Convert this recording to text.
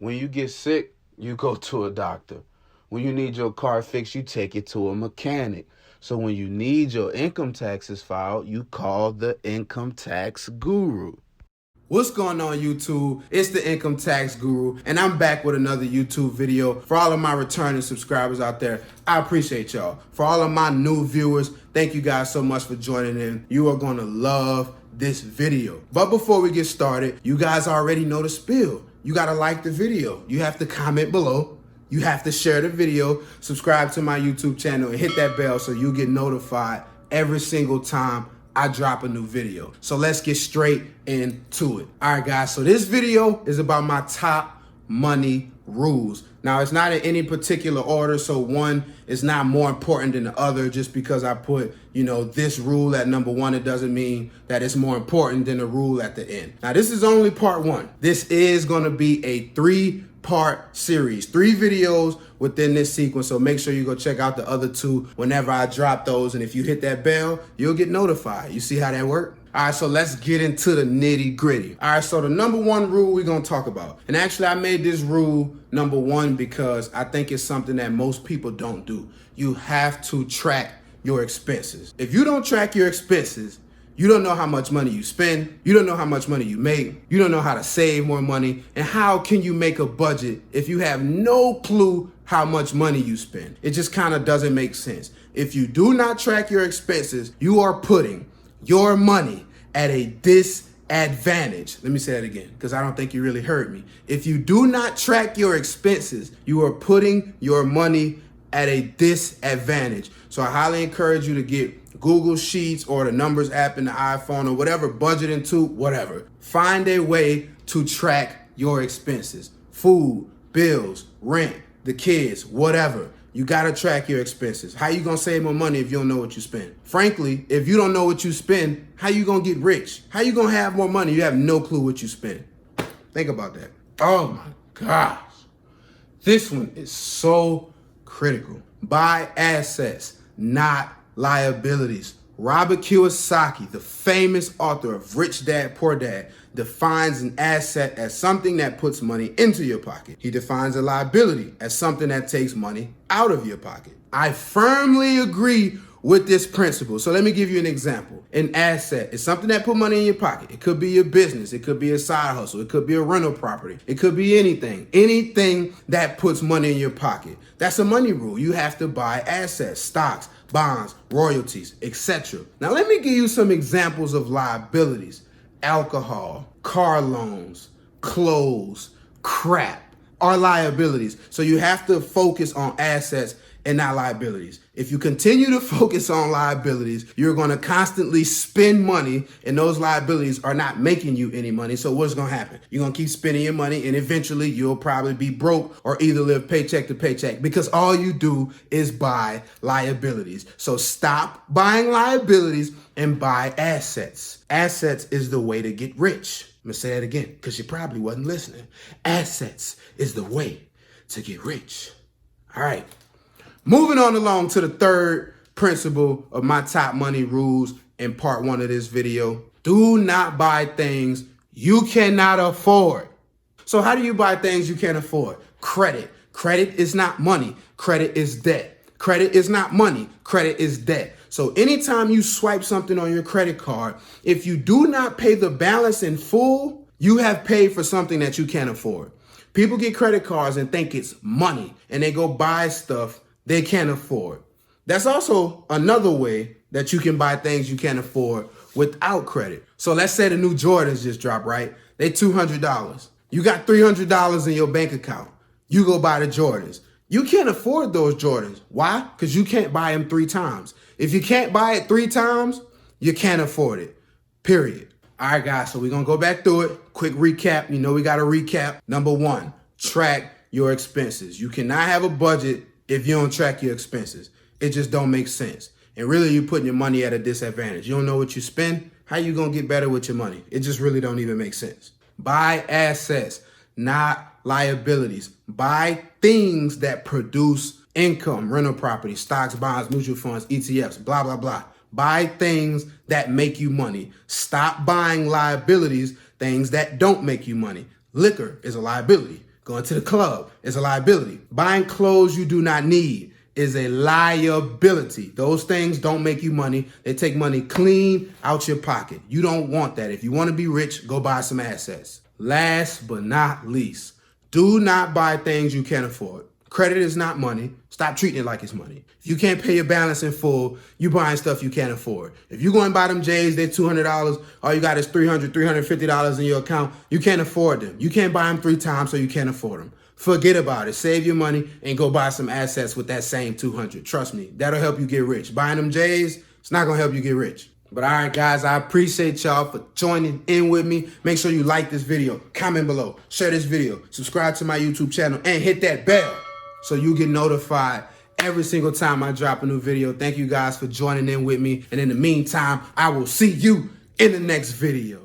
When you get sick, you go to a doctor. When you need your car fixed, you take it to a mechanic. So when you need your income taxes filed, you call the income tax guru. What's going on, YouTube? It's the Income Tax Guru, and I'm back with another YouTube video. For all of my returning subscribers out there, I appreciate y'all. For all of my new viewers, thank you guys so much for joining in. You are going to love this video. But before we get started, you guys already know the spiel. You got to like the video. You have to comment below. You have to share the video, subscribe to my YouTube channel, and hit that bell so you get notified every single time I drop a new video. So let's get straight into it. All right, guys, so this video is about my top money rules. Now, it's not in any particular order, so one is not more important than the other. Just because I put, this rule at number one, it doesn't mean that it's more important than the rule at the end. Now, this is only part one. This is gonna be a three-part series, 3 videos within this sequence. So make sure you go check out the other 2 whenever I drop those. And if you hit that bell, you'll get notified. You see how that works? All right, so let's get into the nitty gritty. All right, so the number 1 rule we're gonna talk about. And actually I made this rule number 1 because I think it's something that most people don't do. You have to track your expenses. If you don't track your expenses, you don't know how much money you spend. You don't know how much money you make. You don't know how to save more money. And how can you make a budget if you have no clue how much money you spend? It just kind of doesn't make sense. If you do not track your expenses, you are putting your money at a disadvantage. Let me say that again, because I don't think you really heard me. If you do not track your expenses, you are putting your money at a disadvantage. So I highly encourage you to get Google Sheets or the Numbers app in the iPhone or whatever, budgeting tool, whatever. Find a way to track your expenses. Food, bills, rent, the kids, whatever. You gotta track your expenses. How you gonna save more money if you don't know what you spend? Frankly, if you don't know what you spend, how you gonna get rich? How you gonna have more money? You have no clue what you spend. Think about that. Oh my gosh. This one is so critical. Buy assets, not liabilities. Robert Kiyosaki, the famous author of Rich Dad, Poor Dad, defines an asset as something that puts money into your pocket. He defines a liability as something that takes money out of your pocket. I firmly agree with this principle. So let me give you an example. An asset is something that put money in your pocket. It could be your business. It could be a side hustle. It could be a rental property. It could be anything. Anything that puts money in your pocket. That's a money rule. You have to buy assets, stocks, bonds, royalties, etc. Now let me give you some examples of liabilities. Alcohol, car loans, clothes, crap are liabilities. So you have to focus on assets and not liabilities. If you continue to focus on liabilities, you're going to constantly spend money and those liabilities are not making you any money. So what's going to happen? You're going to keep spending your money and eventually you'll probably be broke or either live paycheck to paycheck because all you do is buy liabilities. So stop buying liabilities and buy assets. Assets is the way to get rich. I'm going to say that again because you probably wasn't listening. Assets is the way to get rich. All right. Moving on along to the third principle of my top money rules in part 1 of this video. Do not buy things you cannot afford. So how do you buy things you can't afford? Credit. Credit is not money. Credit is debt. Credit is not money. Credit is debt. So anytime you swipe something on your credit card, if you do not pay the balance in full, you have paid for something that you can't afford. People get credit cards and think it's money and they go buy stuff they can't afford. That's also another way that you can buy things you can't afford without credit. So let's say the new Jordans just dropped, right? They $200. You got $300 in your bank account. You go buy the Jordans. You can't afford those Jordans. Why? Because you can't buy them 3 times. If you can't buy it 3 times, you can't afford it, period. All right, guys, so we're going to go back through it. Quick recap. We got to recap. Number 1, track your expenses. You cannot have a budget if you don't track your expenses. It just don't make sense. And really, you're putting your money at a disadvantage. You don't know what you spend. How you going to get better with your money? It just really don't even make sense. Buy assets, not liabilities. Buy things that produce income, rental property, stocks, bonds, mutual funds, ETFs, blah, blah, blah. Buy things that make you money. Stop buying liabilities, things that don't make you money. Liquor is a liability. Going to the club is a liability. Buying clothes you do not need is a liability. Those things don't make you money. They take money clean out your pocket. You don't want that. If you want to be rich, go buy some assets. Last but not least, do not buy things you can't afford. Credit is not money. Stop treating it like it's money. If you can't pay your balance in full, you buying stuff you can't afford. If you go and buy them J's, they're $200, all you got is $300, $350 in your account, you can't afford them. You can't buy them 3 times, so you can't afford them. Forget about it. Save your money and go buy some assets with that same $200. Trust me, that'll help you get rich. Buying them J's, it's not gonna help you get rich. But all right, guys, I appreciate y'all for joining in with me. Make sure you like this video, comment below, share this video, subscribe to my YouTube channel, and hit that bell so you get notified every single time I drop a new video. Thank you guys for joining in with me. And in the meantime, I will see you in the next video.